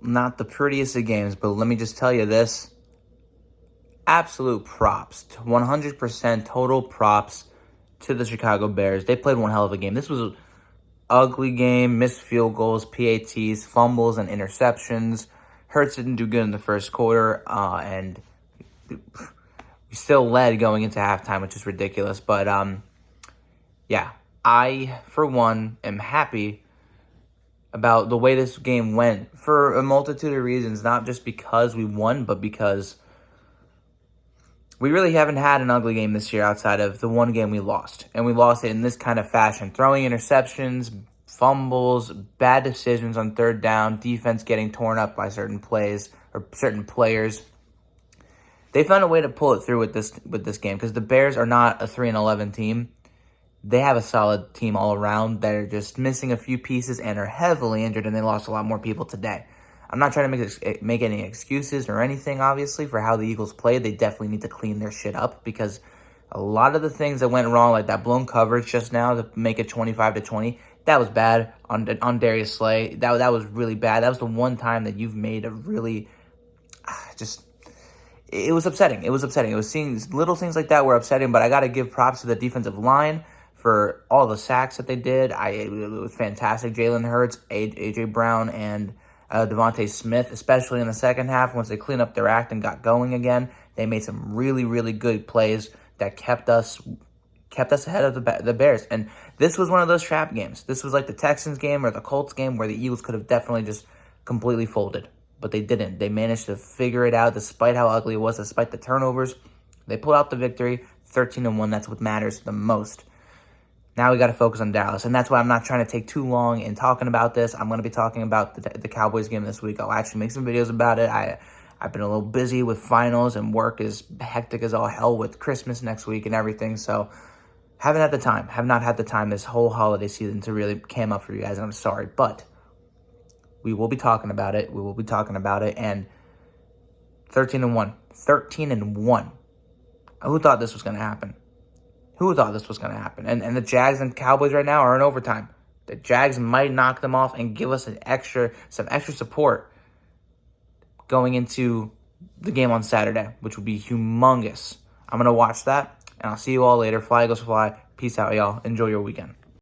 not the prettiest of games, but let me just tell you this. Absolute props, 100% total props to the Chicago Bears. They played one hell of a game. This was an ugly game, missed field goals, PATs, fumbles, and interceptions. Hurts didn't do good in the first quarter, and we still led going into halftime, which is ridiculous. But, yeah, I, for one, am happy about the way this game went for a multitude of reasons, not just because we won, but because we really haven't had an ugly game this year outside of the one game we lost. And we lost it in this kind of fashion. Throwing interceptions, fumbles, bad decisions on third down, defense getting torn up by certain plays or certain players. They found a way to pull it through with this game because the Bears are not a 3-11 team. They have a solid team all around. They're just missing a few pieces and are heavily injured, and they lost a lot more people today. I'm not trying to make any excuses or anything, obviously, for how the Eagles played. They definitely need to clean their shit up because a lot of the things that went wrong, like that blown coverage just now to make it 25-20, that was bad on Darius Slay. That was really bad. That was the one time that you've made a really it was upsetting. It was upsetting. It was seeing little things like that were upsetting, but I got to give props to the defensive line for all the sacks that they did. It was fantastic. Jalen Hurts, A.J. Brown, and Devontae Smith, especially in the second half, once they cleaned up their act and got going again, they made some really, really good plays that kept us ahead of the Bears. And this was one of those trap games. This was like the Texans game or the Colts game where the Eagles could have definitely just completely folded. But they didn't. They managed to figure it out despite how ugly it was, despite the turnovers. They pulled out the victory, 13-1. That's what matters the most. Now we got to focus on Dallas, and that's why I'm not trying to take too long in talking about this. I'm going to be talking about the Cowboys game this week. I'll actually make some videos about it. I've been a little busy with finals, and work is hectic as all hell with Christmas next week and everything, so haven't had the time. Have not had the time this whole holiday season to really cam up for you guys, and I'm sorry, but we will be talking about it. We will be talking about it, and 13-1. 13-1. Who thought this was going to happen? Who thought this was going to happen? And the Jags and Cowboys right now are in overtime. The Jags might knock them off and give us some extra support going into the game on Saturday, which would be humongous. I'm going to watch that, and I'll see you all later. Fly, Eagles, fly. Peace out, y'all. Enjoy your weekend.